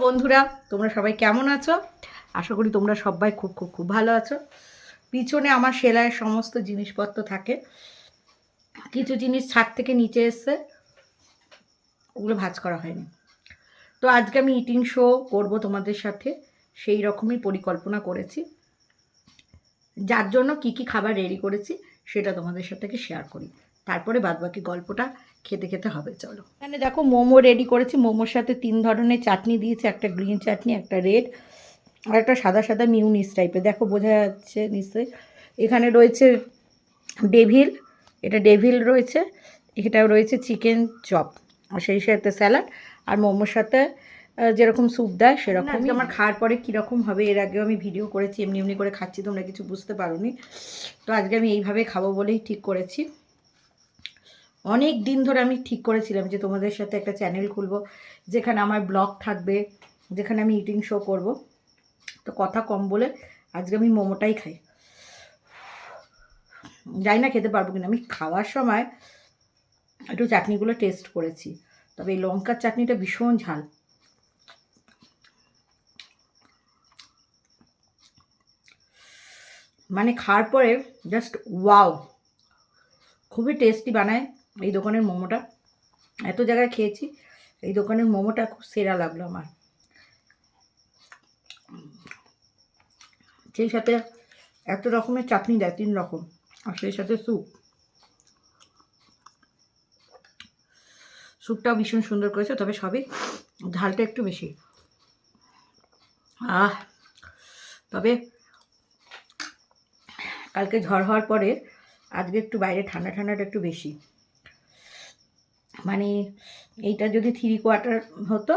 বন্ধুরা, তোমরা সবাই কেমন আছো? আশা করি তোমরা সবাই খুব খুব খুব ভালো আছো। পিছনে আমার সেলাইয়ের সমস্ত জিনিসপত্র থাকে। কিছু জিনিস ছাদ থেকে নিচে এসছে, ওগুলো ভাঁজ করা হয়নি। তো আজকে আমি ইটিং শো করব তোমাদের সাথে, সেই রকমই পরিকল্পনা করেছি। যার জন্য কি কি খাবার রেডি করেছি সেটা তোমাদের সাথে শেয়ার করি, তারপরে বাদবাকি গল্পটা খেতে খেতে হবে। চলো, এখানে দেখো মোমো রেডি করেছি। মোমোর সাথে 3 ধরনের চাটনি দিয়েছি, একটা গ্রিন চাটনি, একটা রেড, আর একটা সাদা সাদা মিউনিস টাইপের। দেখো বোঝা যাচ্ছে নিশ্চয়ই। এখানে রয়েছে ডেভিল, এটা ডেভিল রয়েছে। এটাও রয়েছে চিকেন চপ, আর সেই সাথে স্যালাড, আর মোমোর সাথে যেরকম স্যুপ দেয় সেরকম। আজকে আমার খাওয়ার পরে কীরকম হবে, এর আগেও আমি ভিডিও করেছি, এমনি এমনি করে খাচ্ছি, তোমরা কিছু বুঝতে পারোনি। তো আজকে আমি এইভাবে খাবো বলেই ঠিক করেছি। অনেক দিন ধরে আমি ঠিক করেছিলাম যে তোমাদের সাথে একটা চ্যানেল খুলবো, যেখানে আমার ব্লগ থাকবে, যেখানে আমি ইটিং শো করব। তো কথা কম বলে আজকে আমি মোমোটাই খাই। জানি না খেতে পারবো কিনা। আমি খাওয়ার সময় একটু চাটনিগুলো টেস্ট করেছি, তবে এই লঙ্কার চাটনিটা ভীষণ ঝাল। মানে খাওয়ার পরে জাস্ট ওয়াও, খুবই টেস্টি বানায় এই দোকানের মোমোটা। এত জায়গায় খেয়েছি, এই দোকানের মোমোটা খুব সেরা লাগলো আমার। সেই সাথে এত রকমের চাটনি দেয়, 3 রকম, আর সেই সাথে স্যুপটাও ভীষণ সুন্দর করেছে, তবে সবই ঝালটা একটু বেশি। তবে কালকে ঝড় হওয়ার পরে আজকে একটু বাইরে ঠান্ডাটা একটু বেশি। মানে এইটা যদি 3/4 হতো,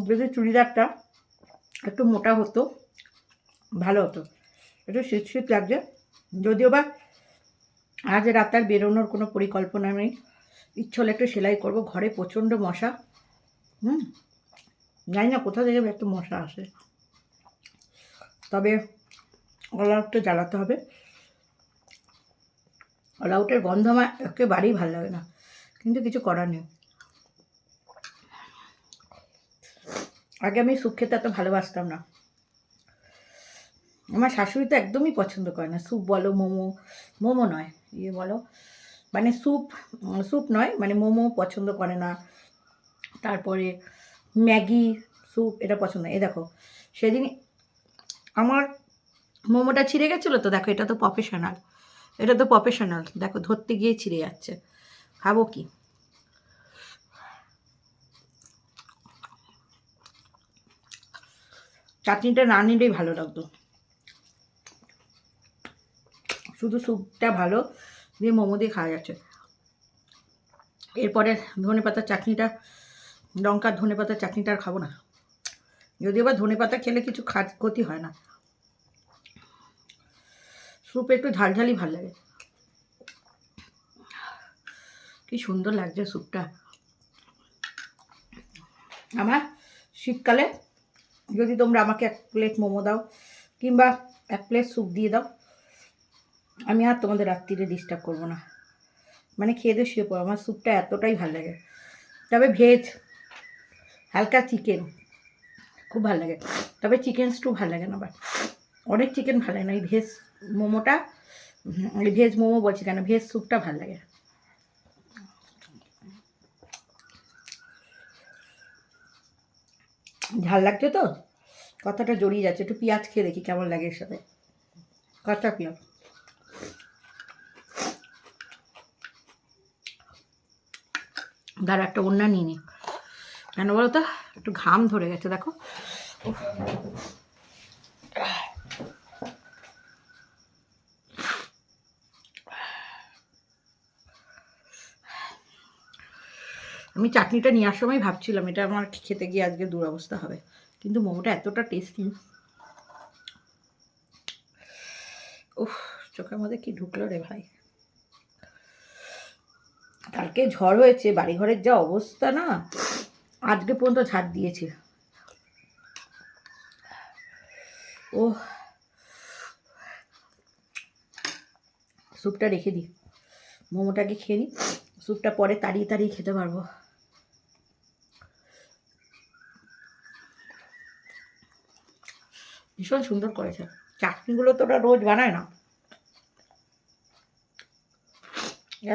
যদি চুড়িদারটা একটু মোটা হতো ভালো হতো। একটু শীত শীত লাগছে, যদিও বা আজ রাত আর বেরোনোর কোনো পরিকল্পনা নেই। ইচ্ছে হলে একটু সেলাই করব। ঘরে প্রচণ্ড মশা। জানি না কোথা থেকে একটু মশা আসে, তবে অল আউটটা জ্বালাতে হবে। অল আউটের গন্ধ আমার একেবারেই ভালো লাগে না, কিন্তু কিছু করার নেই। আগে আমি স্যুপ খেতে এত ভালোবাসতাম না। আমার শাশুড়ি তো একদমই পছন্দ করে না স্যুপ বলো, মোমো নয়, বলো, মানে স্যুপ নয়, মানে মোমো পছন্দ করে না। তারপরে ম্যাগি স্যুপ এটা পছন্দ। এই দেখো সেদিন আমার মোমোটা ছিঁড়ে গেছিলো, তো দেখো এটা তো প্রফেশনাল, দেখো ধরতে গিয়ে ছিঁড়ে যাচ্ছে। খাবো কি? চাটনিটা না নিলেই ভালো লাগতো, শুধু স্যুপটা ভালো দিয়ে মোমো দিয়ে খাওয়া যাচ্ছে। এরপরে ধনেপাতার চাটনিটা, লঙ্কার ধনেপাতার চাটনিটা আর খাবো না। যদিও বা ধনেপাতা খেলে কিছু ক্ষতি হয় না, স্যুপ একটু ঝালঝালি ভালো লাগে। কি সুন্দর লাগছে স্যুপটা। আমার শীতকালে যদি তোমরা আমাকে 1 প্লেট মোমো দাও কিংবা 1 প্লেট স্যুপ দিয়ে দাও, আমি আর তোমাদের রাত্রিরে ডিস্টার্ব করবো না। মানে খেয়ে দিয়ে শুয়ে পড়ো, আমার স্যুপটা এতটাই ভালো লাগে। তবে ভেজ হালকা চিকেন খুব ভালো লাগে, তবে চিকেন স্টু ভালো লাগে না। আবার অনেক চিকেন ভালো লাগে না। এই ভেজ মোমোটা, ভেজ মোমো বলছি কেন, ভেজ স্যুপটা ভালো লাগে। ঝাল লাগছে তো, কথাটা জড়িয়ে যাচ্ছে। একটু পেঁয়াজ খেয়ে দেখি কেমন লাগে এর সাথে, কাঁচা পেঁয়াজ। দাঁড়া একটা ওড়না নিয়ে নি, কেন বলো তো, একটু ঘাম ধরে গেছে দেখো। আমি চাটনিটা নেওয়ার সময় ভাবছিলাম এটা আমার খেতে গিয়ে আজকে দুরবস্থা হবে, কিন্তু মোমোটা এতটা টেস্টি। উফ, চোখের মধ্যে কি ঢুকলো রে ভাই। কালকে ঝড় হয়েছে, বাড়িঘরের যা অবস্থা না, আজকে পর্যন্ত ঝাড় দিয়েছে। ও, স্যুপটা রেখে দিই, মোমোটাকে খেয়ে নিই, স্যুপটা পরে তাড়িয়ে খেতে পারবো। ভীষণ সুন্দর করেছে। চাটনিগুলো তো ওরা রোজ বানায় না,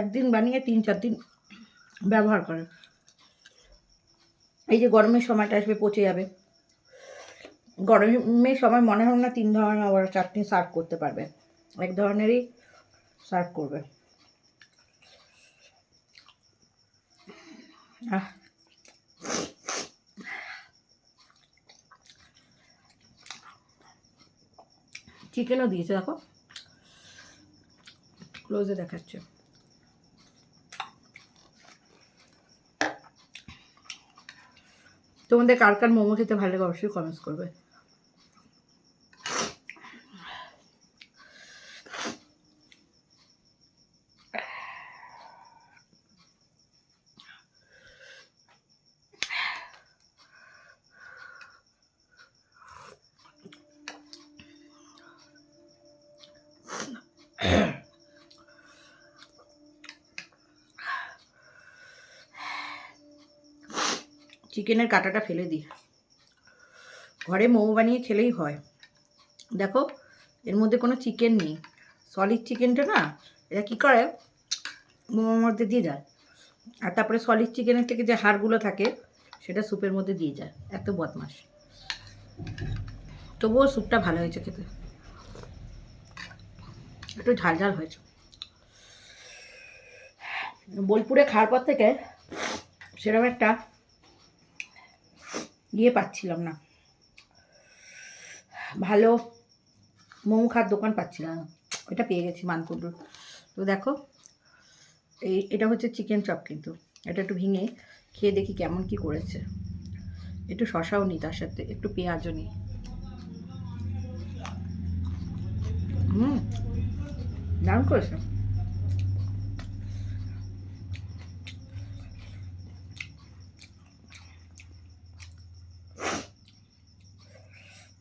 একদিন বানিয়ে 3-4 দিন ব্যবহার করে। এই যে গরমের সময়টা আসবে, পচে যাবে। গরমের সময় মনে হয় না 3 ধরনের ওরা চাটনি সার্ভ করতে পারবে, এক ধরনেরই সার্ভ করবে। চিকেনও দিয়েছে, দেখো ক্লোজে দেখাচ্ছে। তোমাদের কার কার মোমো খেতে ভালো লাগে অবশ্যই কমেন্টস করবে। চিকেনের কাঁটাটা ফেলে দিই, ঘরে মোমো বানিয়ে খেলেই হয়। দেখো এর মধ্যে কোনো চিকেন নেই, সলিড চিকেনটা না এরা কী করে মোমোর মধ্যে দিয়ে যায়, আর তারপরে সলিড চিকেনের থেকে যে হাড়গুলো থাকে সেটা স্যুপের মধ্যে দিয়ে যায়। এত বদমাস। তবুও স্যুপটা ভালো হয়েছে খেতে, একটু ঝাল ঝাল হয়েছে। বোলপুরে খাওয়ার পর থেকে সেরকম একটা পাচ্ছিলাম না, ভালো মোমো খাওয়ার দোকান পাচ্ছিলাম না। ওইটা পেয়ে গেছি মানকুণ্ডুর। তো দেখো এটা হচ্ছে চিকেন চপ, কিন্তু এটা একটু ভেঙে খেয়ে দেখি কেমন কি করেছে। একটু শশাও নিই, তার সাথে একটু পেঁয়াজও নিই। দারুণ করেছে।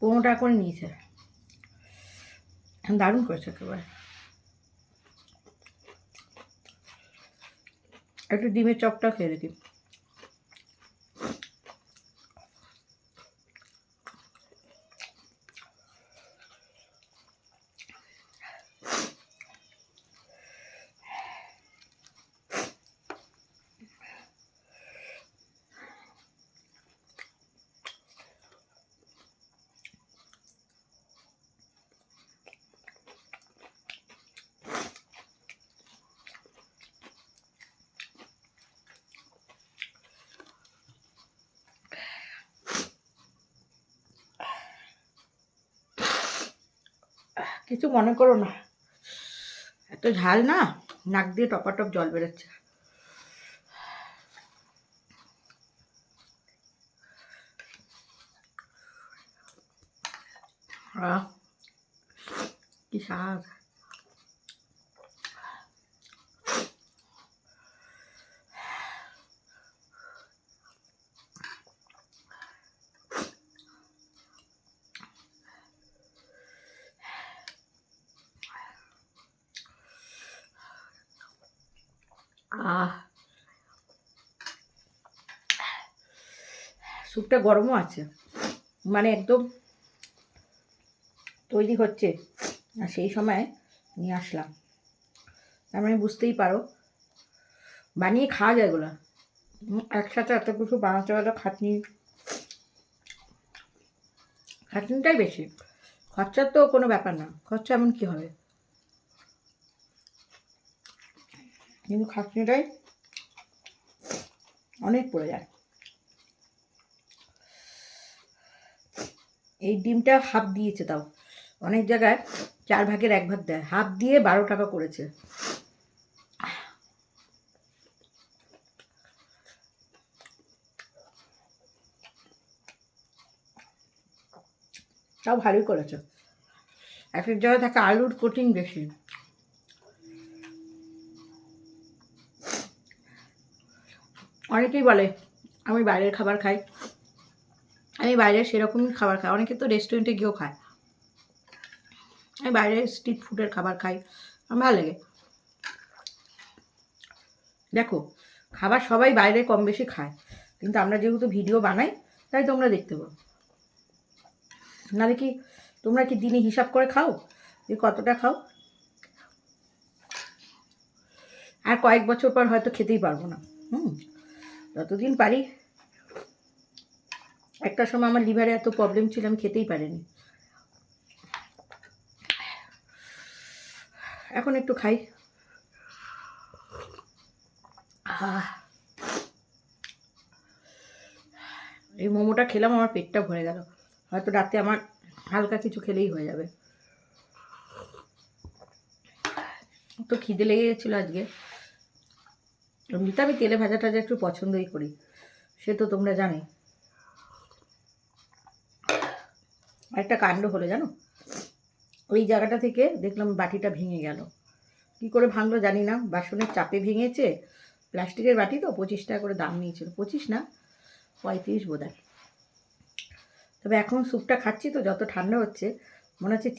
$15 করে নিয়েছে, দারুণ করেছে একেবারে। একটু ডিমের চপটা খেয়ে দেখি। কিছু মনে করো না, এত ঝাল না, নাক দিয়ে টপাটপ জল বেরোচ্ছে। কি স্বাদ। স্যুপটা গরমও আছে, মানে একদম তৈরি হচ্ছে আর সেই সময় নিয়ে আসলাম। তার মানে বুঝতেই পারো বানিয়ে খাওয়া যায় এগুলো। একসাথে এত কিছু বানাতে গেলে খাটনিটাই বেশি, খরচার তো কোনো ব্যাপার না, খরচা এমন কী হবে, কিন্তু খাটনিটাই অনেক পড়ে যায়। এই ডিমটা হাফ দিয়েছে, তাও অনেক জায়গায় 4 ভাগের 1 ভাগ দেয়, হাফ দিয়ে 12 টাকা করেছে। তাও ভালোই করেছে। এক এক জায়গায় থাকে আলুর কোটিং বেশি। অনেকেই বলে আমি বাইরের খাবার খাই, আমি বাইরের সেরকমই খাবার খাই। অনেকে তো রেস্টুরেন্টে গিয়েও খায়, আমি বাইরের স্ট্রিট ফুডের খাবার খাই, আমার ভালো লাগে। দেখো খাবার সবাই বাইরে কম বেশি খায়, কিন্তু আমরা যেহেতু ভিডিও বানাই তাই তোমরা দেখতে পাবো, নাহলে কি তোমরা কি দিনে হিসাব করে খাও যে কতটা খাও? আর কয়েক বছর পর হয়তো খেতেই পারবো না। যতদিন পারি। একটা সময় আমার লিভারে এত প্রবলেম ছিল, আমি খেতেই পারিনি। এখন একটু খাই। এই মোমোটা খেলাম, আমার পেটটা ভরে গেল। হয়তো রাতে আমার হালকা কিছু খেলেই হয়ে যাবে। তো খিদে লেগে গেছিলো আজকে। এমনিতে আমি তেলে ভাজা টাজা একটু পছন্দই করি, সে তো তোমরা জানো। একটা কাণ্ড হলো জানো, ওই জায়গাটা থেকে দেখলাম বাটিটা ভেঙে গেল। কি করে ভাঙলো জানি না, বাসনের চাপে ভেঙেছে। প্লাস্টিকের বাটি তো 25 টাকা করে দাম নিয়েছিল, 25 না 35 বোধ হয়। তবে এখন স্যুপটা খাচ্ছি তো, যত ঠান্ডা হচ্ছে মনে হচ্ছে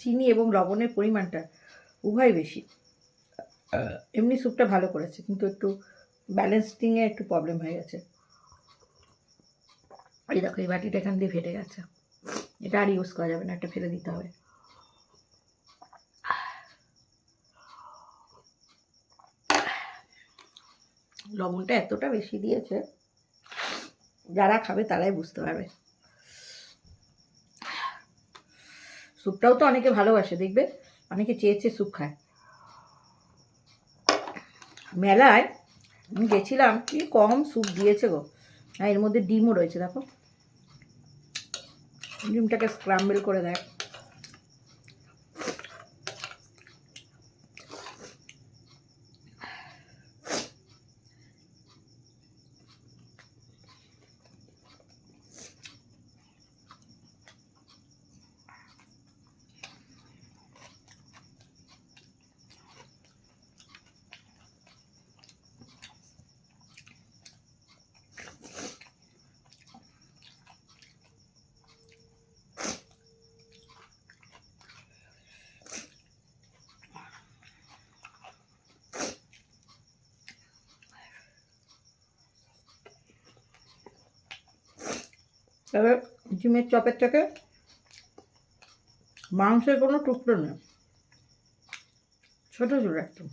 চিনি এবং লবণের পরিমাণটা উভয় বেশি। এমনি স্যুপটা ভালো করেছে, কিন্তু একটু ব্যালেন্সিংয়ে একটু প্রবলেম হয়ে গেছে। এই দেখো, এই বাটিটা এখান দিয়ে ফেটে গেছে, এটা আর ইউজ করা যাবে না, একটা ফেলে দিতে হবে। লবণটা এতটা বেশি দিয়েছে, যারা খাবে তারাই বুঝতে পারবে। স্যুপটাও তো অনেকে ভালোবাসে, দেখবে অনেকে চেয়ে স্যুপ খায়। মেলায় গেছিলাম, কি কম স্যুপ দিয়েছে গো। আর এর মধ্যে ডিমও রয়েছে, দেখো ডিমটাকে স্ক্রাম্বল করে দেয়। তবে ডিমের চপের থেকে মাংসের কোনো টুকরো নেই, ছোটো ছোটো একদম,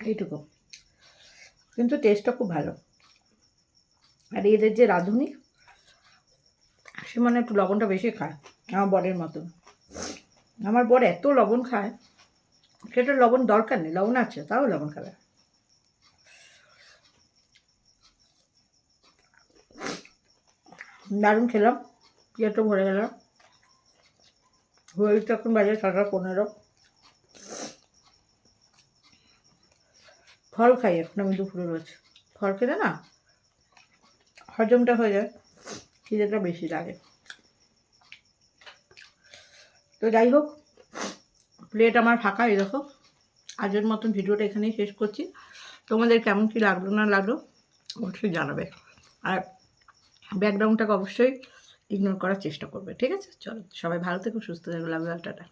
এইটুকু, কিন্তু টেস্টটা খুব ভালো। আর এদের যে রাঁধুনি, সে মানে একটু লবণটা বেশি খায়, আমার বরের মতন। আমার বর এত লবণ খায়, সেটা লবণ দরকার নেই, লবণ আছে তাও লবণ খাবে। দারুণ খেলাম, পেটও ভরে গেল। ঘড়িতে এখন বাজে 7:15। ফল খাই এখন আমি দুপুরে রোজ। ফল খেলে না হজমটা হয়ে যায়, খিদেটা বেশি লাগে। তো যাই হোক, প্লেট আমার ফাঁকা, এই দেখো। আজকের মতন ভিডিওটা এখানেই শেষ করছি। তোমাদের কেমন কী লাগলো না লাগলো অবশ্যই জানাবে, আর ব্যাকগ্রাউন্ডটাকে অবশ্যই ইগনোর করার চেষ্টা করবে, ঠিক আছে? চলো, সবাই ভালো থেকো, সুস্থ থেকো, লাভ, টাটা।